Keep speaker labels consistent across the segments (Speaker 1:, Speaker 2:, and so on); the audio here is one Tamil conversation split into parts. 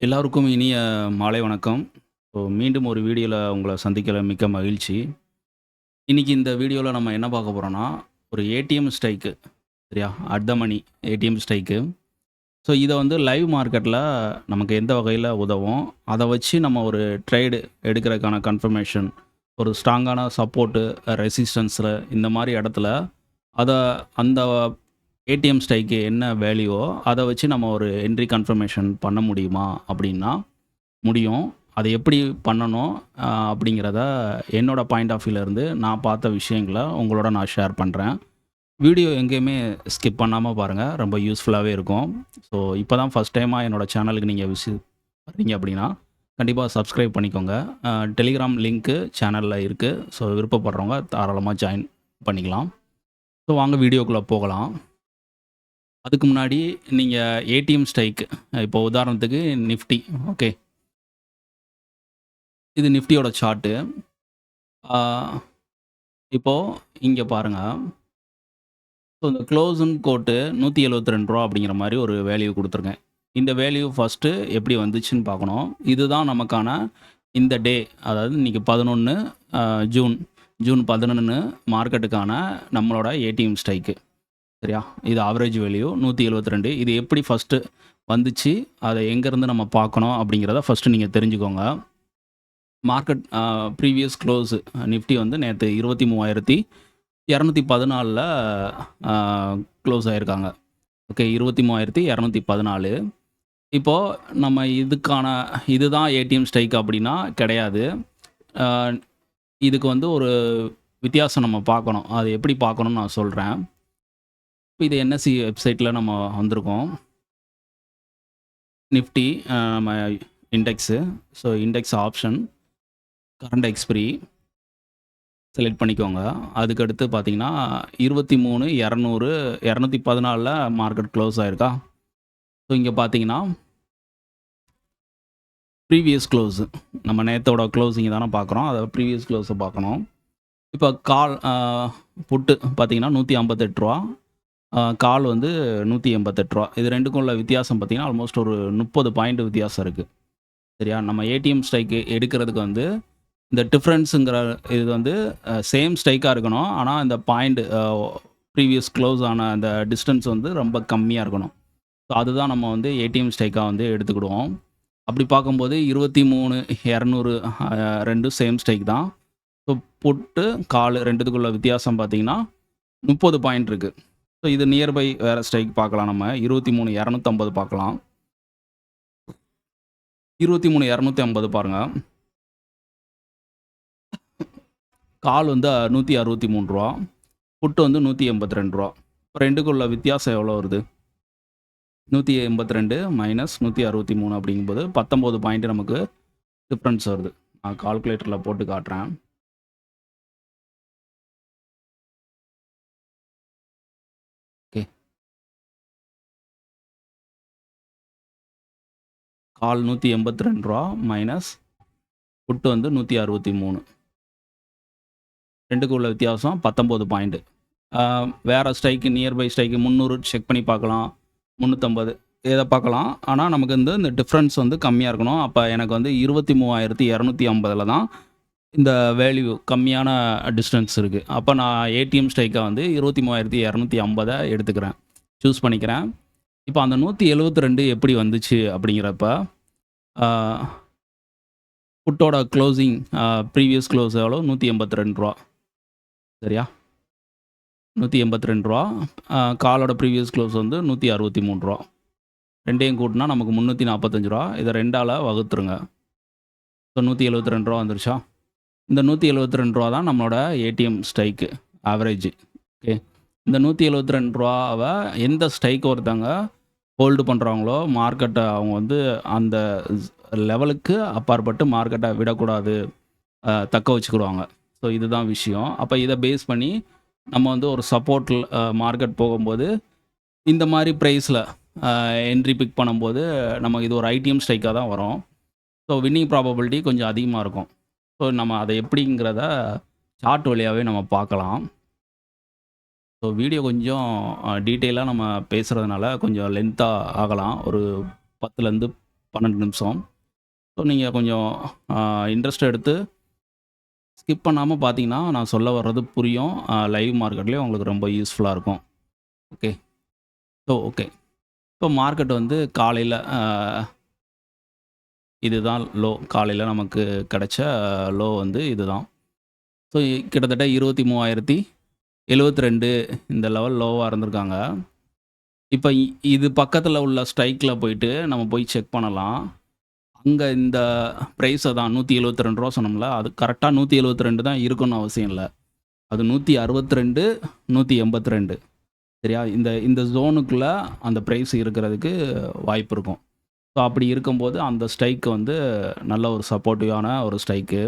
Speaker 1: எல்லாருக்கும் இனிய மாலை வணக்கம். மீண்டும் ஒரு வீடியோல உங்கள சந்திக்கல மிக்க மகிழ்ச்சி. இன்னைக்கு இந்த வீடியோல நம்ம என்ன பார்க்க போறோம்னா, ஒரு ஏடிஎம் ஸ்ட்ரைக்கு சரியா? At the money ATM strike. இத வந்து லைவ் மார்க்கெட்ல நமக்கு எந்த வகையில உதவும்? அத வச்சு நம்ம ஒரு ட்ரேடு எடுக்கிறதுக்கான கன்ஃபர்மேஷன், ஒரு ஸ்ட்ராங்கான சப்போர்ட்டு, ரெசிஸ்டன்ஸ்ல இந்த மாரி இடத்துல, அத அந்த ஏடிஎம் ஸ்ட்ரைக்கு என்ன வேல்யூவோ, அத வச்சு நம்ம ஒரு என்ட்ரி கன்ஃபர்மேஷன் பண்ண முடியுமா? அப்படின்னா முடியும். அத எப்படி பண்ணணும்? அப்படிங்கிறத என்னோட பாயிண்ட் ஆஃப் வியூலருந்து நான் பார்த்த விஷயங்கள உங்களோட நான் ஷேர் பண்றேன். வீடியோ எங்கேயுமே ஸ்கிப் பண்ணாம பாருங்க. ரொம்ப யூஸ்ஃபுல்லாவே இருக்கும். இப்ப தான் ஃபர்ஸ்ட் டைமா என்னோட சேனலுக்கு நீங்க வர்றீங்க அப்படின்னா, கண்டிப்பா சப்ஸ்கிரைப் பண்ணிக்கோங்க. டெலிகிராம் லிங்க்கு சேனல்ல இருக்கு. விருப்பப்படுறவங்க தாராளமா ஜாயின் பண்ணிக்கலாம். வாங்க வீடியோக்குள்ள போகலாம். அதுக்கு முன்னாடி நீங்க ஏடிஎம் ஸ்ட்ரைக் இப்போ உதாரணத்துக்கு நிஃப்டி ஓகே. இது நிஃப்டியோட சார்ட்டு. ஆ இப்போ இங்க பாருங்க. இந்த க்ளோஸ்ன்னு கோட்டு ரூ. 172 அப்படிங்கிற மாரி ஒரு வேல்யூ குடுத்துருக்கேன். இந்த வேல்யூ ஃபர்ஸ்ட்டு எப்படி வந்துச்சுன்னு பார்க்கணும். இதுதான் நமக்கான இந்த டே, அதாவது இன்னைக்கு 11 அ ஜூன் ஜூன் 11 மார்க்கெட்டுக்கான நம்மளோட ஏடிஎம் ஸ்ட்ரைக்கு. சரியா? இது ஆவரேஜ் வேல்யூ 172. இது எப்படி ஃபர்ஸ்ட்டு வந்துச்சு, அத எங்கேருந்து நம்ம பார்க்கணும் அப்படிங்கிறத ஃபர்ஸ்ட்டு நீங்க தெரிஞ்சுக்கோங்க. மார்க்கெட் ப்ரீவியஸ் க்ளோஸ் நிஃப்டி வந்து நேத்து 23,214ல க்ளோஸ் ஆயிருக்காங்க. ஓகே 23,214. இப்போ நம்ம இதுதான் ஏடிஎம் ஸ்ட்ரைக் அப்படின்னா கிடையாது. அ இதுக்கு வந்து ஒரு வித்தியாசம் நம்ம பார்க்கணும். அது எப்படி பார்க்கணும்னு நான் சொல்றேன். இது என்எஸ்சி வெப்சைட்ல நம்ம வந்திருக்கோம். நிஃப்டி நம்ம index. Index option, current expiry select பண்ணிக்கோங்க. அதுக்கடுத்து பார்த்தீங்கன்னா, 23,200 214ல மார்க்கெட் க்ளோஸ் ஆயிருக்கா? இங்க பார்த்தீங்கன்னா, ப்ரீவியஸ் க்ளோஸ் நம்ம நேத்தோட க்ளோசிங் தானே பார்க்குறோம். அத ப்ரீவியஸ் க்ளோஸ பார்க்கணும். இப்ப கால் புட்டு பார்த்தீங்கன்னா ரூ. 158, கால் வந்து ரூ. 188. இது 2க்கும் உள்ள வித்தியாசம் பார்த்தீங்கன்னா, ஆல்மோஸ்ட் ஒரு 30 பாயிண்ட் வித்தியாசம் இருக்கு. சரியா? நம்ம ஏடிஎம் ஸ்ட்ரைக் எடுக்கிறதுக்கு வந்து இந்த டிஃபரன்ஸுங்கிற இது வந்து சேம் ஸ்ட்ரைக்கா இருக்கணும். ஆனா, இந்த பாயிண்ட் ப்ரீவியஸ் க்ளோஸ் ஆன அந்த டிஸ்டன்ஸ் வந்து ரொம்ப கம்மியா இருக்கணும். அதுதான் நம்ம வந்து ஏடிஎம் ஸ்ட்ரைக்கா வந்து எடுத்துக்கிடுவோம். அப்படி பார்க்கும்போது 23,200 2ம் சேம் ஸ்ட்ரைக் தான். புட்டு, கால் 2த்துக்குள்ள வித்தியாசம் பார்த்தீங்கன்னா, 30 பாயிண்ட் இருக்கு. இது நியர்பை வேற ஸ்ட்ரைக் பார்க்கலாம் நம்ம. 23,250 பார்க்கலாம். 23,250 பாருங்க. கால் வந்து ரூ. 163, புட் வந்து ரூ. 182. 2க்கும் உள்ள வித்தியாசம் எவ்வளோ வருது? 182 மைனஸ் 163 அப்படிங்கும்போது 19 பாயிண்ட் நமக்கு டிஃபரன்ஸ் வருது. நான் கால்குலேட்டர்ல போட்டு காட்டுறேன். ஓகே. கால் ரூ. 182 மைனஸ் புட் வந்து 163. 2க்கும் உள்ள வித்தியாசம் 19 பாயிண்ட். வேற ஸ்ட்ரைக் நியர்பை ஸ்ட்ரைக் 300 செக் பண்ணி பார்க்கலாம். 350 இத பார்க்கலாம். ஆனா, நமக்கு வந்து இந்த டிஃபரன்ஸ் வந்து கம்மியா இருக்கணும். அப்ப எனக்கு வந்து 23,250ல தான் இந்த வேல்யூ கம்மியான டிஸ்டன்ஸ் இருக்கு. அப்ப நான் ஏடிஎம் ஸ்ட்ரைக்கா வந்து 23,250 எடுத்துக்கிறேன். சூஸ் பண்ணிக்கிறேன். இப்ப அந்த 172 எப்படி வந்துச்சு அப்படிங்கிறப்ப, ஆ புட்டோட க்ளோசிங் ப்ரீவியஸ் க்ளோஸ் எவ்வளோ? ரூ. 182. சரியா? ரூ. 182. காலோட ப்ரீவியஸ் க்ளோஸ் வந்து ரூ. 163. 2யும் கூட்டுனா நமக்கு ரூ. 345. இத 2ஆல வகுத்துருங்க. ரூ. 172 வந்துருச்சா? இந்த ரூ. 172 தான் நம்மளோட ஏடிஎம் ஸ்ட்ரைக்கு ஆவரேஜ். ஓகே. இந்த ரூ. 172வ எந்த ஸ்ட்ரைக் ஒருத்தங்க ஹோல்டு பண்றாங்களோ, மார்க்கெட்ட அவங்க வந்து அந்த லெவலுக்கு அப்பாற்பட்டு மார்க்கெட்ட விடக்கூடாது. தக்க வச்சுக்கிடுவாங்க. இதுதான் விஷயம். அப்ப இத பேஸ் பண்ணி நம்ம வந்து ஒரு சப்போர்ட்ல மார்க்கெட் போகும்போது, இந்த மாரி பிரைஸ்ல என்ட்ரி பிக் பண்ணும்போது, நமக்கு இது ஒரு ஐடிஎம் ஸ்ட்ரைக்கா தான் வரும். வின்னிங் ப்ராபபிலிட்டி கொஞ்சம் அதிகமா இருக்கும். நம்ம அத எப்படிங்கிறத சார்ட் வழியாவே நம்ம பார்க்கலாம். வீடியோ கொஞ்சம் டீட்டெயிலா நம்ம பேசுறதுனால கொஞ்சம் லென்த்தா ஆகலாம். ஒரு 10லேருந்து 12 நிமிஷம். ஸோ நீங்கள் கொஞ்சம் இன்ட்ரெஸ்ட் எடுத்து ஸ்கிப் பண்ணாமல் பார்த்தீங்கன்னா நான் சொல்ல வர்றது புரியும். லைவ் மார்க்கெட்லேயும் உங்களுக்கு ரொம்ப யூஸ்ஃபுல்லாக இருக்கும். ஓகே. So okay. இப்போ மார்க்கெட் வந்து காலையில் இதுதான் லோ. காலையில் நமக்கு கிடைச்ச லோ வந்து இதுதான். ஸோ கிட்டத்தட்ட 23,072 இந்த லெவல் லோவாக இருந்திருக்காங்க. இப்போ இது பக்கத்தில் உள்ள ஸ்ட்ரைக்கில் போயிட்டு நம்ம போய் செக் பண்ணலாம். அங்கே இந்த ப்ரைஸை தான் ரூ. 172 சொன்னோம்ல, அது கரெக்டாக 172 தான் இருக்கணும்னு அவசியம் இல்லை. அது 162, 182 சரியா? இந்த இந்த ஜோனுக்குள்ளே அந்த ப்ரைஸ் இருக்கிறதுக்கு வாய்ப்பு இருக்கும். ஸோ அப்படி இருக்கும்போது அந்த ஸ்ட்ரைக் வந்து நல்ல ஒரு சப்போர்ட்டிவான ஒரு ஸ்ட்ரைக்கு.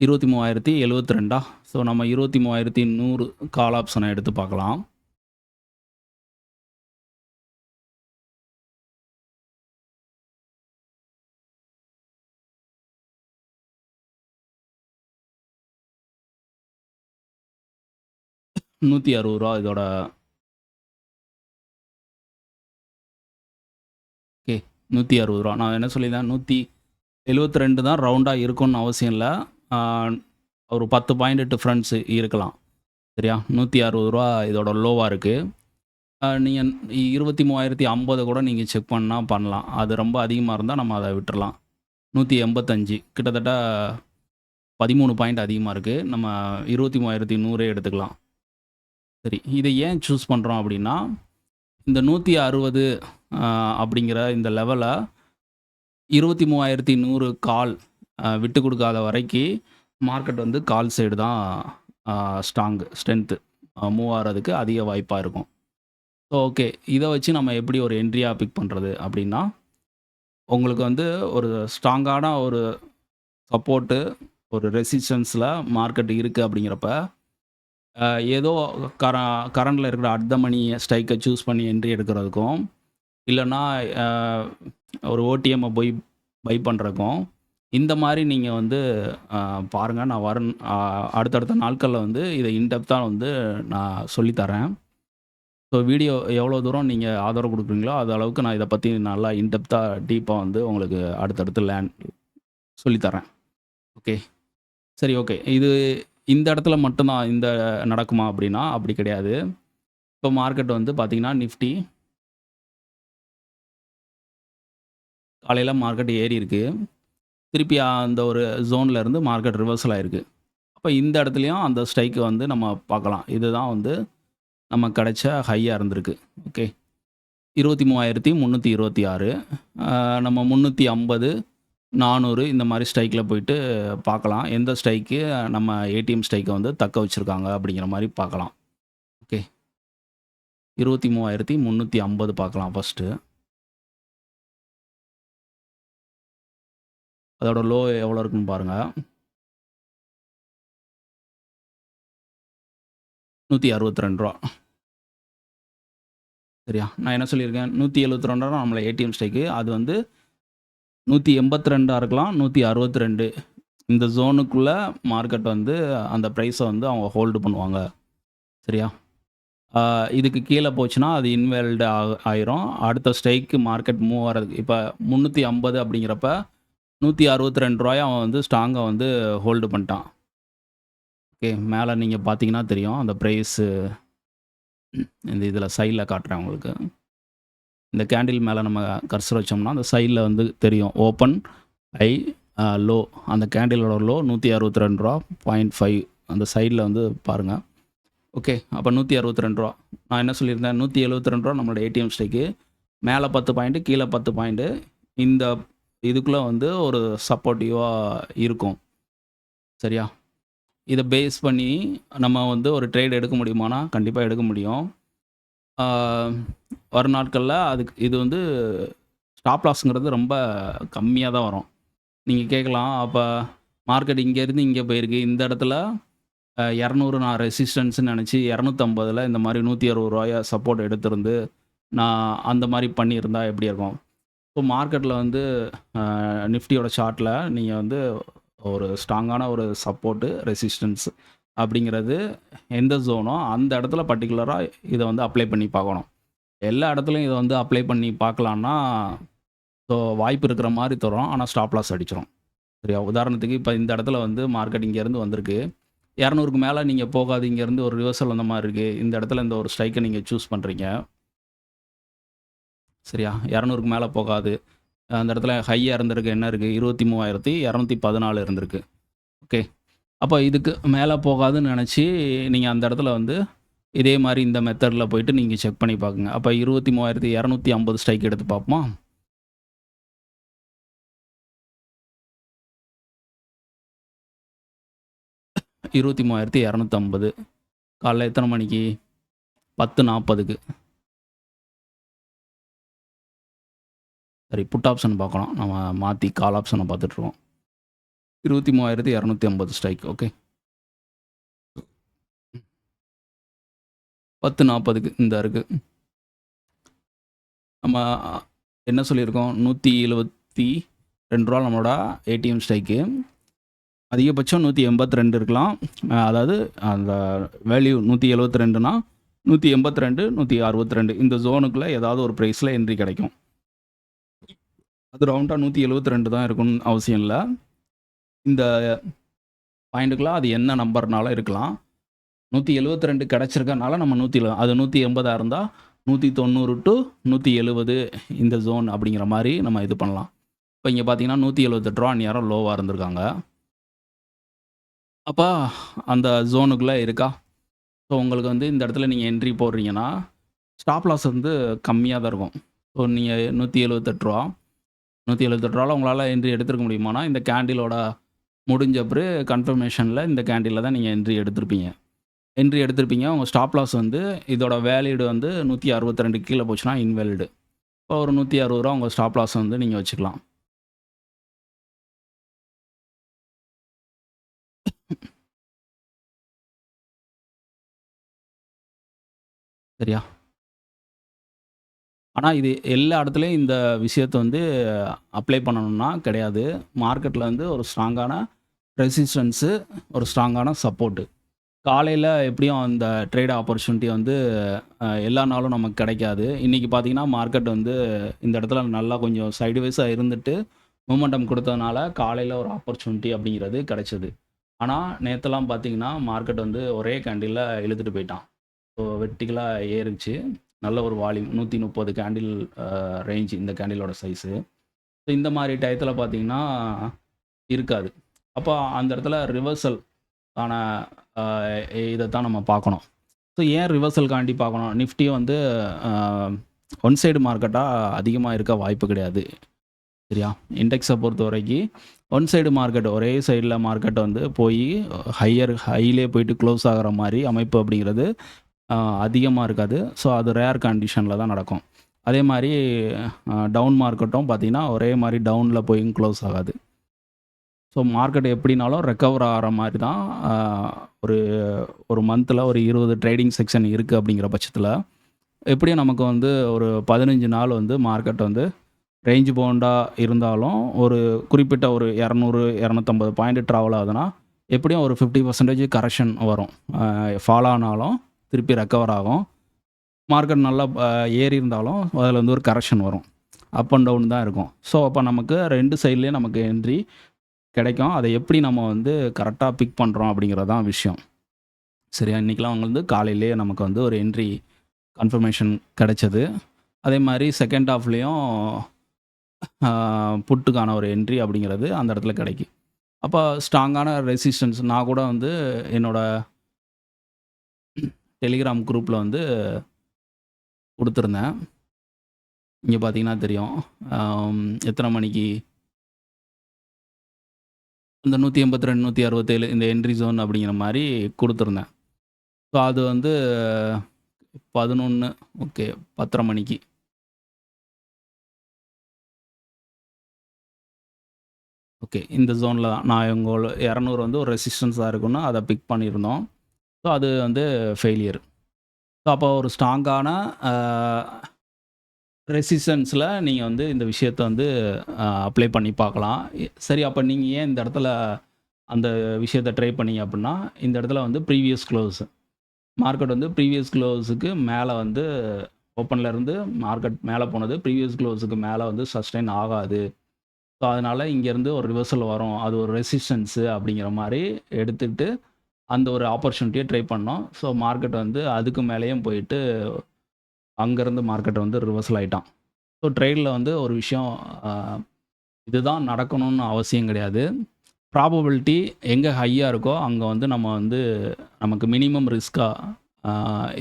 Speaker 1: 23,072 ஸோ நம்ம 23,100 கால் ஆப்ஷனை எடுத்து பார்க்கலாம். ரூ. 160 இதோட ஓகே. ரூ. 160 நான் என்ன சொல்லியிருந்தேன், 172 தான் ரவுண்டாக இருக்கும்னு அவசியம் இல்லை. ஒரு 10 பாயிண்ட் டிஃப்ரென்ஸ் இருக்கலாம். சரியா? ரூ. 160 இதோட லோவாக இருக்குது. நீங்கள் 23,050 கூட நீங்கள் செக் பண்ணலாம். அது ரொம்ப அதிகமாக இருந்தால் நம்ம அதை விட்டுறலாம். 185 கிட்டத்தட்ட 13 பாயிண்ட் அதிகமாக இருக்குது. நம்ம 23,100 எடுத்துக்கலாம். சரி, இதை ஏன் சூஸ் பண்ணுறோம் அப்படின்னா, இந்த 160 அப்படிங்கிற இந்த லெவலை 23,100 கால் விட்டு கொடுக்காத வரைக்கும் மார்க்கெட் வந்து கால் சைடு தான் ஸ்ட்ரென்த்து மூவ் ஆகிறதுக்கு அதிக வாய்ப்பாக இருக்கும். ஸோ ஓகே, இதை வச்சு நம்ம எப்படி ஒரு என்ட்ரியாக பிக் பண்ணுறது அப்படின்னா, உங்களுக்கு வந்து ஒரு ஸ்ட்ராங்கான ஒரு சப்போர்ட்டு, ஒரு ரெசிஸ்டன்ஸில் மார்க்கெட் இருக்குது அப்படிங்கிறப்ப, ஏதோ கரண்டில் இருக்கிற அட் த மணி ஸ்ட்ரைக்கை சூஸ் பண்ணி என்ட்ரி எடுக்கிறதுக்கும், இல்லைன்னா ஒரு ஓடிஎம்மை போய் பை பண்ணுறதுக்கும், இந்த மாதிரி நீங்கள் வந்து பாருங்கள். நான் அடுத்தடுத்த நாட்களில் வந்து இதை இன்டெப்த்தாக வந்து நான் சொல்லித்தரேன். ஸோ வீடியோ எவ்வளோ தூரம் நீங்கள் ஆதரவு கொடுக்குறீங்களோ அது அளவுக்கு நான் இதை பற்றி நல்லா இன்டெப்த்தாக டீப்பாக வந்து உங்களுக்கு அடுத்தடுத்து சொல்லித்தரேன். ஓகே, சரி, ஓகே. இது இந்த இடத்துல மட்டும்தான் இந்த நடக்குமா அப்படின்னா அப்படி கிடையாது. இப்போ மார்க்கெட் வந்து பார்த்தீங்கன்னா நிஃப்டி காலையில் மார்க்கெட் ஏறி இருக்குது. திருப்பி அந்த ஒரு ஜோனில் இருந்து மார்க்கெட் ரிவர்சல் ஆகிருக்கு. அப்போ இந்த இடத்துலையும் அந்த ஸ்ட்ரைக்கு வந்து நம்ம பார்க்கலாம். இதுதான் வந்து நமக்கு கிடைச்ச ஹையாக இருந்திருக்கு. ஓகே, 23,326 நம்ம 350, 400 இந்த மாதிரி ஸ்ட்ரைக்கில் போயிட்டு பார்க்கலாம். எந்த ஸ்ட்ரைக்கு நம்ம ஏடிஎம் ஸ்ட்ரைக்கை வந்து தக்க வச்சுருக்காங்க அப்படிங்கிற மாதிரி பார்க்கலாம். ஓகே, 23,350 பார்க்கலாம் ஃபஸ்ட்டு. அதோட லோ எவ்வளோ இருக்குன்னு பாருங்கள். 162 சரியா? நான் என்ன சொல்லியிருக்கேன், 172 நம்மளை ஏடிஎம் ஸ்ட்ரைக்கு. அது வந்து 182 இருக்கலாம், 162 இந்த ஜோனுக்குள்ளே மார்க்கெட் வந்து அந்த ப்ரைஸை வந்து அவங்க ஹோல்டு பண்ணுவாங்க. சரியா? இதுக்கு கீழே போச்சுன்னா அது இன்வேல்டு ஆயிரும். அடுத்த ஸ்ட்ரைக்கு மார்க்கெட் மூவ் ஆகிறதுக்கு இப்போ 350 அப்படிங்கிறப்ப 162 அவன் வந்து ஸ்ட்ராங்காக வந்து ஹோல்டு பண்ணிட்டான். ஓகே, மேலே நீங்கள் பார்த்தீங்கன்னா தெரியும் அந்த ப்ரைஸு. இந்த இதில் சைடில் காட்டுறேன் உங்களுக்கு. இந்த கேண்டில் மேலே நம்ம கர்சர் வச்சோம்னா அந்த சைடில் வந்து தெரியும் ஓப்பன் ஐ லோ. அந்த கேண்டிலோட லோ 162.5 அந்த சைடில் வந்து பாருங்கள். ஓகே, அப்போ 162 நான் என்ன சொல்லியிருந்தேன், 172 நம்மளோட ஏடிஎம் ஸ்ட்ரைக்கு. மேலே 10 பாயிண்ட்டு, கீழே 10 பாயிண்ட்டு. இந்த இதுக்குள்ளே வந்து ஒரு சப்போர்ட்டிவாக இருக்கும். சரியா? இதை பேஸ் பண்ணி நம்ம வந்து ஒரு ட்ரேட் எடுக்க முடியுமானா கண்டிப்பாக எடுக்க முடியும். வரும் நாட்களில் அதுக்கு இது வந்து ஸ்டாப் லாஸ்ங்கிறது ரொம்ப கம்மியாக தான் வரும். நீங்கள் கேட்கலாம், அப்போ மார்க்கெட் இங்கேருந்து இங்கே போயிருக்கு, இந்த இடத்துல 200 நான் ரெசிஸ்டன்ஸ்ன்னு நினச்சி 250 இந்த மாதிரி 160 சப்போர்ட் எடுத்திருந்து நான் அந்த மாதிரி பண்ணியிருந்தா எப்படி இருக்கும்? ஸோ மார்க்கெட்டில் வந்து நிஃப்டியோட சார்ட்டில் நீங்கள் வந்து ஒரு ஸ்ட்ராங்கான ஒரு சப்போர்ட்டு, ரெசிஸ்டன்ஸ் அப்படிங்கிறது எந்த ஜோனோ அந்த இடத்துல பர்டிகுலராக இதை வந்து அப்ளை பண்ணி பார்க்கணும். எல்லா இடத்துலயும் இத வந்து அப்ளை பண்ணி பார்க்கலான்னா, ஸோ வாய்ப்பு இருக்கிற மாரி தரும். ஆனா ஸ்டாப் லாஸ் அடிச்சுரும். சரியா? உதாரணத்துக்கு இப்ப இந்த இடத்துல வந்து மார்க்கெட் இங்கேருந்து வந்திருக்கு. 200க்கு மேல நீங்க போகாது. இங்கேருந்து ஒரு ரிவர்சல் வந்த மாரி இருக்கு. இந்த இடத்துல இந்த ஒரு ஸ்ட்ரைக்க நீங்க சூஸ் பண்றீங்க. சரியா? 200க்கு மேல போகாது. அந்த இடத்துல ஹையா இருந்திருக்கு என்ன இருக்கு? 23,214 இருந்திருக்கு. ஓகே. அப்ப இதுக்கு மேல போகாதுன்னு நெனச்சு, நீங்க அந்த இடத்துல வந்து இதே மாரி இந்த மெத்தட்ல போயிட்டு நீங்க செக் பண்ணி பாக்குங்க. அப்ப 23,250 ஸ்ட்ரைக் எடுத்து பாப்போமா? 23,250 காலைல எத்தன மணிக்கு? 10:40க்கு. சரி, புட் ஆப்ஷன் பாக்கணும். நம்ம மாத்தி கால் ஆப்ஷன பாத்துட்டுருக்கோம். 23,250 ஸ்ட்ரைக். ஓகே. 10:40க்கு இந்தா இருக்கு. நம்ம என்ன சொல்லியிருக்கோம்? ரூ. 172 நம்மளோட ஏடிஎம் ஸ்ட்ரைக்கு. அதிகபட்சம் 182 இருக்கலாம். அதாவது அந்த வேல்யூ 172னா 182, 162 இந்த ஜோனுக்குள்ள ஏதாவது ஒரு பிரைஸ்ல என்ட்ரி கிடைக்கும். அது ரவுண்டா 172 தான் இருக்கணும்னு அவசியம் இல்ல. இந்த பாயிண்ட்டுக்குள்ள அது என்ன நம்பர்னாலும் இருக்கலாம். 172 கிடைச்சிருக்கனால நம்ம 170 அது 180ஆ இருந்தா 190 டூ 170 இந்த ஜோன் அப்படிங்கிற மாரி நம்ம இது பண்ணலாம். இப்ப இங்க பார்த்தீங்கன்னா 178 அந்நேரம் லோவா இருந்திருக்காங்க. அப்ப அந்த ஜோனுக்குள்ள இருக்கா? ஸோ உங்களுக்கு வந்து இந்த இடத்துல நீங்க என்ட்ரி போடுறீங்கன்னா, ஸ்டாப் லாஸ் வந்து கம்மியா தான் இருக்கும். ஸோ நீங்க ரூ. 178 ரூ. 178ல உங்களால என்ட்ரி எடுத்திருக்க முடியுமானா, இந்த கேண்டிலோட முடிஞ்ச பிறகு கன்ஃபர்மேஷன்ல இந்த கேண்டில்ல தான் நீங்க என்ட்ரி எடுத்திருப்பீங்க. என்ட்ரி எடுத்திருப்பீங்க. உங்க ஸ்டாப் லாஸ் வந்து இதோட வேலிட் வந்து 162 கீழ போச்சுன்னா இன்வேலிட். இப்போ ஒரு ரூ. 160 உங்க ஸ்டாப் லாஸ் வந்து நீங்க வச்சுக்கலாம். சரியா? ஆனா இது எல்லா இடத்துலயும் இந்த விஷயத்த வந்து அப்ளை பண்ணணும்னா கிடையாது. மார்க்கெட்ல வந்து ஒரு ஸ்ட்ராங்கான ரெசிஸ்டன்ஸு, ஒரு ஸ்ட்ராங்கான சப்போர்ட். காலையில எப்படியும் அந்த ட்ரேட் ஆப்பர்ச்சுனிட்டி வந்து எல்லா நாளும் நமக்கு கிடைக்காது. இன்னைக்கு பார்த்தீங்கன்னா, மார்க்கெட் வந்து இந்த இடத்துல நல்லா கொஞ்சம் சைட்வேஸா இருந்துட்டு, மொமெண்டம் குடுத்ததுனால காலையில ஒரு ஆப்பர்ச்சுனிட்டி அப்படிங்கிறது கிடைச்சது. ஆனா, நேத்தெல்லாம் பார்த்தீங்கன்னா, மார்க்கெட் வந்து ஒரே கேண்டில்ல இழுத்துட்டு போயிட்டான். ஸோ வெர்டிகலா ஏறுச்சு. நல்ல ஒரு வால்யூம் 130 கேண்டில் ரேஞ்ச் இந்த கேண்டிலோட சைஸு. ஸோ இந்த மாரி டயத்துல பார்த்தீங்கன்னா, இருக்காது. அப்போ அந்த இடத்துல ரிவர்சல் ஆன அ இதத்தான் நம்ம பார்க்கணும். ஸோ ஏன் ரிவர்சல்காண்டி பார்க்கணும்? நிஃப்டி வந்து அ ஒன் சைடு மார்க்கெட்டா அதிகமா இருக்க வாய்ப்பு கிடையாது. சரியா? இண்டெக்ஸ பொறுத்தவரைக்கி ஒன் சைடு மார்க்கெட் ஒரே சைடுல மார்க்கெட் வந்து போயி ஹைலயே போயிட்டு க்ளோஸ் ஆகுற மாரி அமைப்பு அப்படிங்கிறது அ அதிகமா இருக்காது. ஸோ அது ரேர் கண்டிஷன்ல தான் நடக்கும். அதே மாரி டவுன் மார்க்கெட்டும் பார்த்தீங்கன்னா, ஒரே மாரி டவுன்ல போயும் க்ளோஸ் ஆகாது. ஸோ மார்க்கெட் எப்படினாலும் ரெக்கவர் ஆகுற மாரி தான் ஒரு ஒரு மந்த்ல ஒரு 20 ட்ரேடிங் செக்ஷன் இருக்கு அப்படிங்கிற பட்சத்தில, எப்படியும் நமக்கு வந்து ஒரு 15 நாள் வந்து மார்க்கெட் வந்து ரேஞ்ச் பவுண்டா இருந்தாலும், ஒரு குறிப்பிட்ட ஒரு 200, 250 பாயிண்ட் ட்ராவல் ஆகுதுன்னா, எப்படியும் ஒரு 50% கரெக்ஷன் வரும். ஃபால் ஆனாலும் திருப்பி ரெக்கவர் ஆகும். மார்க்கெட் நல்லா ஏறி இருந்தாலும் அதில வந்து ஒரு கரெக்ஷன் வரும். அப் அண்ட் டவுன் தான் இருக்கும். ஸோ அப்ப நமக்கு 2 சைட்லயும் நமக்கு என்ட்ரி கிடைக்கும். அத எப்படி நம்ம வந்து கரெக்ட்டா பிக் பண்றோம் அப்படிங்கிறது தான் விஷயம். சரியா? இன்னைக்கெல்லாம் வந்து காலையிலேயே நமக்கு வந்து ஒரு என்ட்ரி கன்ஃபர்மேஷன் கிடைச்சது. அதே மாரி செகண்ட் ஹாஃப்லயும் அ புட்டுக்கான ஒரு என்ட்ரி அப்படிங்கிறது அந்த இடத்துல கிடைக்கும். அப்ப ஸ்ட்ராங்கான ரெசிஸ்டன்ஸ் நான் கூட வந்து என்னோட டெலிகிராம் குரூப்ல வந்து குடுத்திருந்தேன். இங்க பார்த்தீங்கன்னா தெரியும். எத்தன மணிக்கு இந்த 182, 167 இந்த என்ட்ரி ஜோன் அப்படிங்கிற மாரி குடுத்திருந்தேன். ஸோ அது வந்து 11 ஓகே 10:30 மணிக்கு. ஓகே. இந்த ஜோன்ல தான். நான் உங்கள 200 வந்து ஒரு ரெசிஸ்டன்ஸா இருக்குன்னு அத பிக் பண்ணியிருந்தோம். ஸோ அது வந்து ஃபெயிலியர். ஸோ அப்போ ஒரு ஸ்ட்ராங்கான அ ரெசிஸ்டன்ஸ்ல நீங்க வந்து இந்த விஷயத்த வந்து அப்ளை பண்ணி பார்க்கலாம். சரி அப்ப நீங்க ஏன் இந்த இடத்துல அந்த விஷயத்த ட்ரை பண்ணீங்க அப்டின்னா, இந்த இடத்துல வந்து ப்ரீவியஸ் க்ளோஸ். மார்க்கெட் வந்து ப்ரீவியஸ் க்ளோஸுக்கு மேல வந்து ஓப்பன்ல இருந்து மார்க்கெட் மேலே போனது ப்ரீவியஸ் க்ளோஸுக்கு மேலே வந்து சஸ்டெயின் ஆகாது. ஸோ அதனால இங்கேருந்து ஒரு ரிவர்சல் வரும். அது ஒரு ரெசிஸ்டன்ஸு அப்படிங்கிற மாரி எடுத்துட்டு, அந்த ஒரு ஆப்பர்ச்சுனிட்டிய ட்ரை பண்ணோம். ஸோ மார்க்கெட் வந்து அதுக்கு மேலேயும் போயிட்டு, அங்கேருந்து மார்க்கெட் வந்து ரிவர்சல் ஆயிட்டான். ஸோ ட்ரேட்ல வந்து ஒரு விஷயம் அ இதுதான் நடக்கணும்னு அவசியம் கிடையாது. ப்ராபபிலிட்டி எங்க ஹையா இருக்கோ, அங்க வந்து நம்ம வந்து நமக்கு மினிமம் ரிஸ்க்கா அ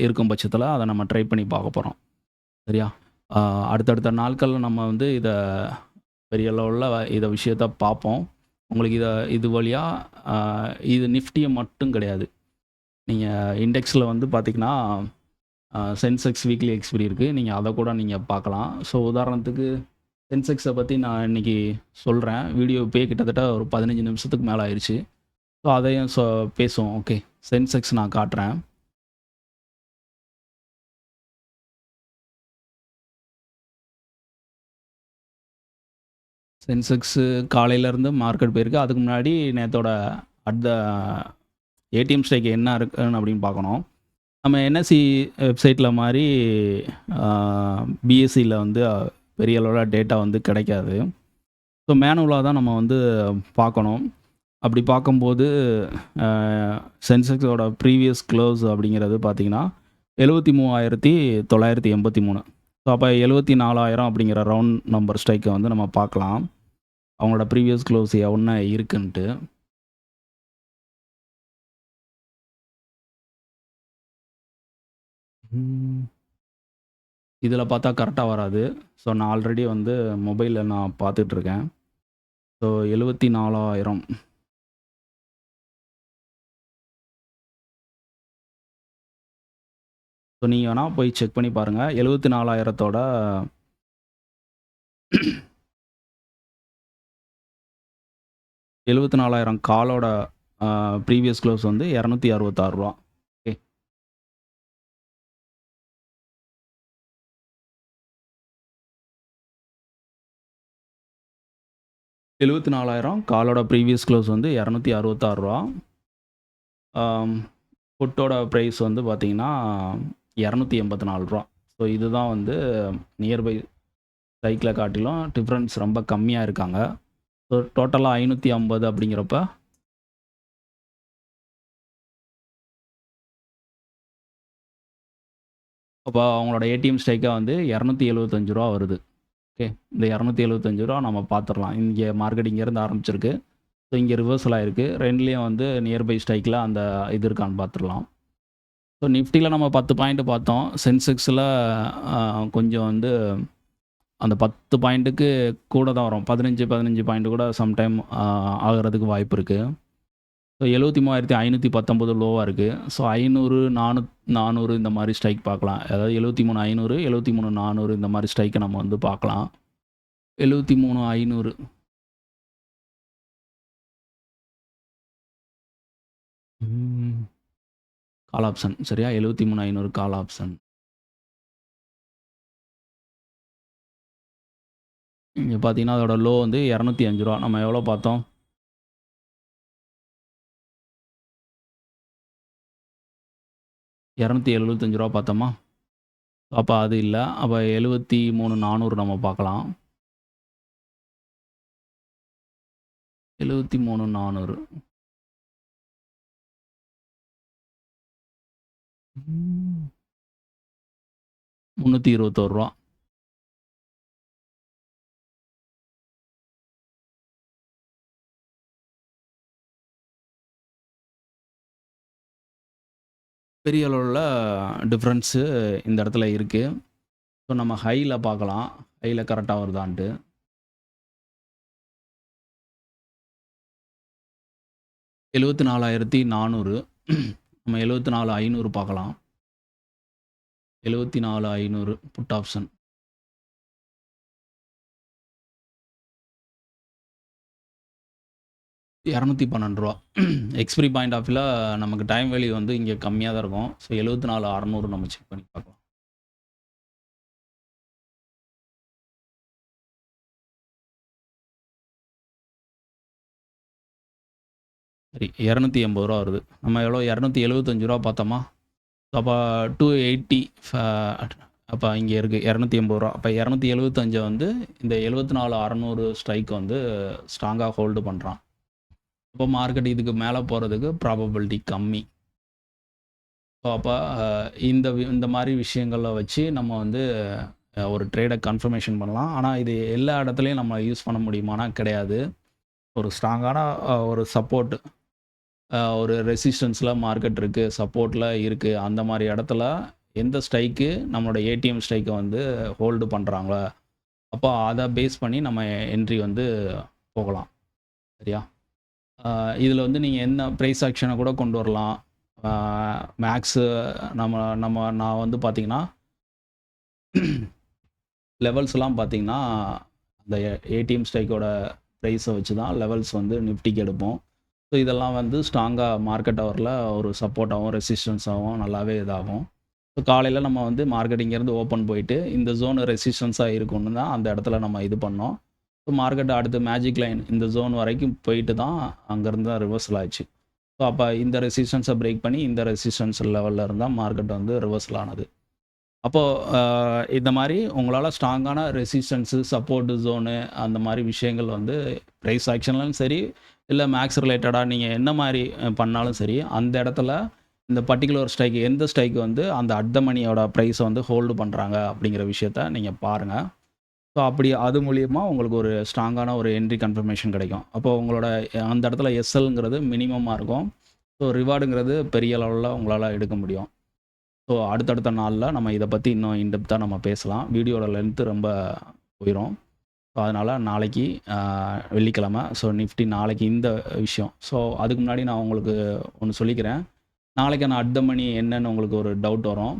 Speaker 1: இருக்கும் பட்சத்தில அத நம்ம ட்ரை பண்ணி பார்க்க போறோம். சரியா? அ அடுத்தடுத்த நாட்கள்ல நம்ம வந்து இத பெரிய லெவல்ல இத விஷயத்த பார்ப்போம். உங்களுக்கு இது வழியா அ இது நிஃப்டிய மட்டும் கிடையாது. நீங்க இண்டெக்ஸ்ல வந்து பார்த்தீங்கன்னா, சென்செக்ஸ் வீக்லி எக்ஸ்பீரி இருக்கு. நீங்க அத கூட நீங்க பார்க்கலாம். ஸோ உதாரணத்துக்கு சென்செக்ஸ பத்தி நான் இன்னைக்கு சொல்றேன். வீடியோ இப்பயே கிட்டத்தட்ட ஒரு 15 நிமிஷத்துக்கு மேல ஆயிருச்சு. ஸோ அதையும் பேசுவோம். ஓகே. சென்செக்ஸ் நான் காட்டுறேன். சென்செக்ஸு காலையிலேருந்து மார்க்கெட் போயிருக்கு. அதுக்கு முன்னாடி நேத்தோட அட் த ஏடிஎம் ஸ்ட்ரைக் என்ன இருக்குன்னு அப்படின்னு பார்க்கணும். நம்ம என்எஸ்சி வெப்சைட்ல மாரி அ பிஎஸ்சில வந்து பெரிய அளவுல டேட்டா வந்து கிடைக்காது. ஸோ மேனுவலா தான் நம்ம வந்து பார்க்கணும். அப்படி பார்க்கும்போது அ சென்செக்ஸோட ப்ரீவியஸ் க்ளோஸ் அப்படிங்கிறது பார்த்தீங்கன்னா, 73,983. ஸோ அப்ப 74,000 அப்படிங்கிற ரவுண்ட் நம்பர் ஸ்ட்ரைக்க வந்து நம்ம பார்க்கலாம். அவங்களோட ப்ரீவியஸ் க்ளோஸ் என்ன இருக்குன்ட்டு. ம். இதில பார்த்தா கரெக்ட்டா வராது. ஸோ நான் ஆல்ரெடி வந்து மொபைல்ல நான் பார்த்துட்டுருக்கேன். ஸோ 74,000. ஸோ நீங்க வேணா போய் செக் பண்ணி பாருங்க. 74,000 74,000 காலோட ப்ரீவியஸ் க்ளோஸ் வந்து ரூ. 266. ஓகே. 74,000 காலோட ப்ரீவியஸ் க்ளோஸ் வந்து ரூ. 266. ஆம், புட்டோட பிரைஸ் வந்து பார்த்தீங்கன்னா, ரூ. 284. ஸோ இதுதான் வந்து நியர்பை ஸ்ட்ரைக்ல காட்டிலும் டிஃபரன்ஸ் ரொம்ப கம்மியா இருக்காங்க. ஸோ டோட்டலா 550 அப்படிங்கிறப்ப, அப்ப அவங்களோட ஏடிஎம் ஸ்ட்ரைக்கா வந்து ரூ. 275 வருது. ஓகே. இந்த ரூ. 275 நம்ம பார்த்துரலாம். இங்க மார்க்கெட் இங்கேருந்து ஆரம்பிச்சிருக்கு. ஸோ இங்க ரிவர்சல் ஆயிருக்கு. 2லயும் வந்து நியர்பை ஸ்ட்ரைக்ல அந்த இது இருக்கான்னு பார்த்துரலாம். ஸோ நிஃப்டில நம்ம 10 பாயிண்ட் பார்த்தோம். சென்செக்ஸ்ல கொஞ்சம் வந்து அந்த 10 பாயிண்ட்டுக்கு கூட தான் வரும். 15 பாயிண்ட் கூட சம்டைம் ஆகுறதுக்கு வாய்ப்பு இருக்கு. ஸோ 73,519 லோவா இருக்கு. ஸோ 500, 400 இந்த மாரி ஸ்ட்ரைக் பார்க்கலாம். அதாவது 73,500, 73,400 இந்த மாரி ஸ்ட்ரைக்க நம்ம வந்து பார்க்கலாம். 73,500. ம். கால் ஆப்ஷன் சரியா? 73,500 கால் ஆப்ஷன். இங்க பார்த்தீங்கன்னா, அதோட லோ வந்து ரூ. 205. நம்ம எவ்வளோ பார்த்தோம்? ரூ. 275 பார்த்தோமா? அப்ப அது இல்ல. அப்ப 73,400 நம்ம பார்க்கலாம். 73,400. ம். ரூ. 321. பெரிய அளவுல டிஃபரன்ஸு இந்த இடத்துல இருக்கு. ஸோ நம்ம ஹைல பார்க்கலாம். ஹைல கரெக்ட்டா வருதான்ட்டு. 74,400. நம்ம 74,500 பார்க்கலாம். 74,500 புட் ஆப்ஷன். ரூ. 212. எக்ஸ்பிரி பாயிண்ட் ஆஃப் வியூல நமக்கு டைம் வேல்யூ வந்து இங்க கம்மியா தான் இருக்கும். ஸோ 74,600 நம்ம செக் பண்ணி பார்க்கலாம். சரி ரூ. 280 வருது. நம்ம எவ்வளோ ரூ. 275 பார்த்தோமா? அப்ப 280 ஃப அப்போ இங்கே இருக்குது ரூ. 280. அப்போ 275 வந்து இந்த 74,600 ஸ்ட்ரைக் வந்து ஸ்ட்ராங்காக ஹோல்டு பண்ணுறான். அப்போ மார்க்கெட் இதுக்கு மேலே போகிறதுக்கு ப்ராபபிலிட்டி கம்மி. ஸோ அப்போ இந்த மாதிரி விஷயங்களை வச்சு நம்ம வந்து ஒரு ட்ரேடை கன்ஃபர்மேஷன் பண்ணலாம். ஆனால் இது எல்லா இடத்துலையும் நம்ம யூஸ் பண்ண முடியுமானா கிடையாது. ஒரு ஸ்ட்ராங்கான ஒரு சப்போர்ட், ஒரு ரெசிஸ்டன்ஸில் மார்க்கெட் இருக்குது, சப்போர்ட்டில் இருக்குது. அந்த மாதிரி இடத்துல எந்த ஸ்ட்ரைக்கு நம்மளோட ஏடிஎம் ஸ்ட்ரைக்கை வந்து ஹோல்டு பண்ணுறாங்களோ அப்போ அதை பேஸ் பண்ணி நம்ம என்ட்ரி வந்து போகலாம். சரியா? இதில் வந்து நீங்கள் என்ன ப்ரைஸ் ஆக்ஷனை கூட கொண்டு வரலாம். மேக்ஸு நான் வந்து பார்த்திங்கன்னா லெவல்ஸ்லாம் பார்த்திங்கன்னா அந்த ஏடிஎம் ஸ்ட்ரைக்கோட ப்ரைஸை வச்சு தான் லெவல்ஸ் வந்து நிஃப்டிக்கு எடுப்போம். ஸோ இதெல்லாம் வந்து ஸ்ட்ராங்காக மார்க்கெட் ஹவரில் ஒரு சப்போர்ட்டாகவும் ரெசிஸ்டன்ஸாகவும் நல்லாவே இதாகும். ஸோ காலையில் நம்ம வந்து மார்க்கெட் இங்கேருந்து ஓப்பன் போயிட்டு இந்த ஜோன் ரெசிஸ்டன்ஸாக இருக்குன்னு தான் அந்த இடத்துல நம்ம இது பண்ணோம். ஸோ மார்க்கெட் அடுத்து மேஜிக் லைன் இந்த ஜோன் வரைக்கும் போயிட்டு தான் அங்கேருந்து தான் ரிவர்சல் ஆச்சு. ஸோ அப்போ இந்த ரெசிஸ்டன்ஸை பிரேக் பண்ணி இந்த ரெசிஸ்டன்ஸ் லெவலில் இருந்தால் மார்க்கெட் வந்து ரிவர்சல் ஆனது. அப்போது இந்த மாதிரி உங்களால் ஸ்ட்ராங்கான ரெசிஸ்டன்ஸு, சப்போர்ட்டு ஜோனு அந்த மாதிரி விஷயங்கள் வந்து ப்ரைஸ் ஆக்ஷன்லையும் சரி, இல்லை மேக்ஸ் ரிலேட்டடாக நீங்கள் என்ன மாதிரி பண்ணாலும் சரி, அந்த இடத்துல இந்த பர்டிகுலர் ஸ்ட்ரைக் எந்த ஸ்ட்ரைக் வந்து அந்த அட் த மணியோட ப்ரைஸை வந்து ஹோல்டு பண்ணுறாங்க அப்படிங்கிற விஷயத்த நீங்கள் பாருங்கள். ஸோ அப்படி அது மூலியமா உங்களுக்கு ஒரு ஸ்ட்ராங்கான ஒரு என்ட்ரி கன்ஃபர்மேஷன் கிடைக்கும். அப்போது உங்களோட அந்த இடத்துல எஸ்எல்ங்கிறது மினிமமாக இருக்கும். ஸோ ரிவார்டுங்கிறது பெரிய லெவலில் உங்களால் எடுக்க முடியும். ஸோ அடுத்தடுத்த நாளில் நம்ம இதை பற்றி இன்னும் இன்டெப்த்தாக நம்ம பேசலாம். வீடியோட லென்த்து ரொம்ப போயிடும். ஸோ அதனால் நாளைக்கு வெள்ளிக்கிழமை, ஸோ நிஃப்டி நாளைக்கு இந்த விஷயம். ஸோ அதுக்கு முன்னாடி நான் உங்களுக்கு ஒன்று சொல்லிக்கிறேன். நாளைக்கான அட் த மணி என்னன்னு உங்களுக்கு ஒரு டவுட் வரும்.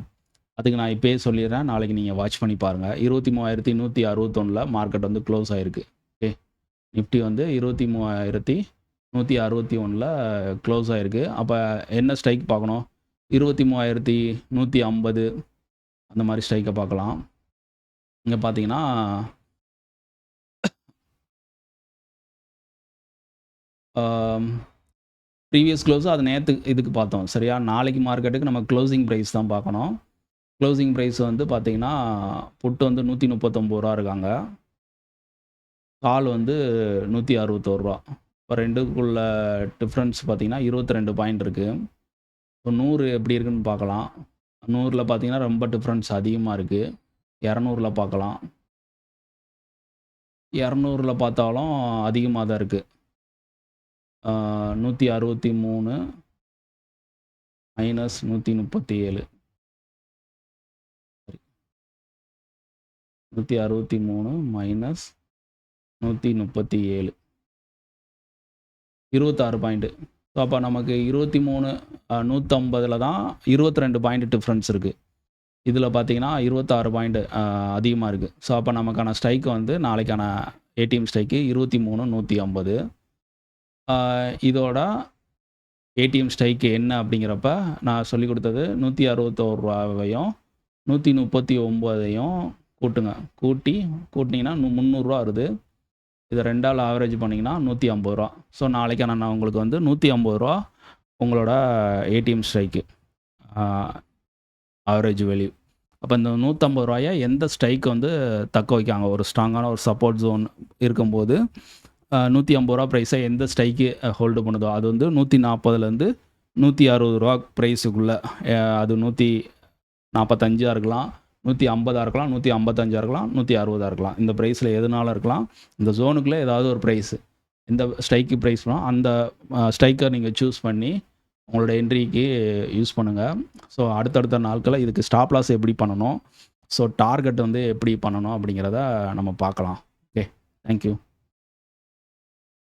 Speaker 1: அதுக்கு நான் இப்போயே சொல்லிடுறேன். நாளைக்கு நீங்கள் வாட்ச் பண்ணி பாருங்கள். 23,161 மார்க்கெட் வந்து க்ளோஸ் ஆகிருக்கு. ஓகே, நிஃப்டி வந்து 23,161 க்ளோஸ் ஆகிருக்கு. அப்போ என்ன ஸ்ட்ரைக் பார்க்கணும்? 23,150 அந்த மாதிரி ஸ்ட்ரைக்கை பார்க்கலாம். இங்கே பார்த்தீங்கன்னா ப்ரீவியஸ் க்ளோஸு அது நேற்று இதுக்கு பார்த்தோம். சரியா? நாளைக்கு மார்க்கெட்டுக்கு நம்ம க்ளோசிங் ப்ரைஸ் தான் பார்க்கணும். க்ளோசிங் ப்ரைஸ் வந்து பார்த்தீங்கன்னா புட்டு வந்து ரூ. 139 இருக்காங்க. கால் வந்து ரூ. 161. இப்போ ரெண்டுக்குள்ள டிஃப்ரென்ஸ் பார்த்தீங்கன்னா 22 பாயிண்ட் இருக்குது. இப்போ 100 எப்படி இருக்குன்னு பார்க்கலாம். 100ல் பார்த்தீங்கன்னா ரொம்ப டிஃப்ரென்ஸ் அதிகமாக இருக்குது. 200ல் பார்க்கலாம். 200ல் பார்த்தாலும் அதிகமாக தான் இருக்குது. 163 மைனஸ் 137 163 மைனஸ் 137 26 பாயிண்ட்டு. ஸோ அப்போ நமக்கு 23 150 தான் 22 பாயிண்ட் டிஃப்ரென்ஸ் இருக்குது. இதில் பார்த்தீங்கன்னா 26 பாயிண்ட் அதிகமாக இருக்குது. ஸோ அப்போ நமக்கான ஸ்ட்ரைக்கு வந்து நாளைக்கான ஏடிஎம் ஸ்ட்ரைக்கு 23,150. இதோட ஏடிஎம் ஸ்ட்ரைக்கு என்ன அப்படிங்கிறப்ப நான் சொல்லி கொடுத்தது ரூ. 161 கூட்டுங்க. கூட்டினீங்கன்னா ரூ. 300 வருது. இதை 2ஆல் ஆவரேஜ் பண்ணிங்கன்னா ரூ. 150. ஸோ நாளைக்கான நான் உங்களுக்கு வந்து ரூ. 150 உங்களோட ஏடிஎம் ஸ்ட்ரைக்கு ஆவரேஜ் வேல்யூ. அப்போ இந்த ரூ. 150 எந்த ஸ்ட்ரைக் வந்து தக்க வைக்காங்க, ஒரு ஸ்ட்ராங்கான ஒரு சப்போர்ட் ஜோன் இருக்கும்போது ரூ. 150 ப்ரைஸை எந்த ஸ்ட்ரைக்கு ஹோல்டு பண்ணுதோ அது வந்து 140லேருந்து ரூ. 160 ப்ரைஸுக்குள்ளே, அது 145 இருக்கலாம், 150 இருக்கலாம், 155 இருக்கலாம், 160 இருக்கலாம். இந்த ப்ரைஸில் எதுனாலும் இருக்கலாம். இந்த ஜோனுக்குள்ளே ஏதாவது ஒரு ப்ரைஸு, இந்த ஸ்ட்ரைக்கு ப்ரைஸ்னா அந்த ஸ்ட்ரைக்கை நீங்கள் சூஸ் பண்ணி உங்களோட என்ட்ரிக்கு யூஸ் பண்ணுங்கள். ஸோ அடுத்தடுத்த நாட்களில் இதுக்கு ஸ்டாப் லாஸ் எப்படி பண்ணணும், ஸோ டார்கெட் வந்து எப்படி பண்ணணும் அப்படிங்கிறத நம்ம பார்க்கலாம். Okay, thank you.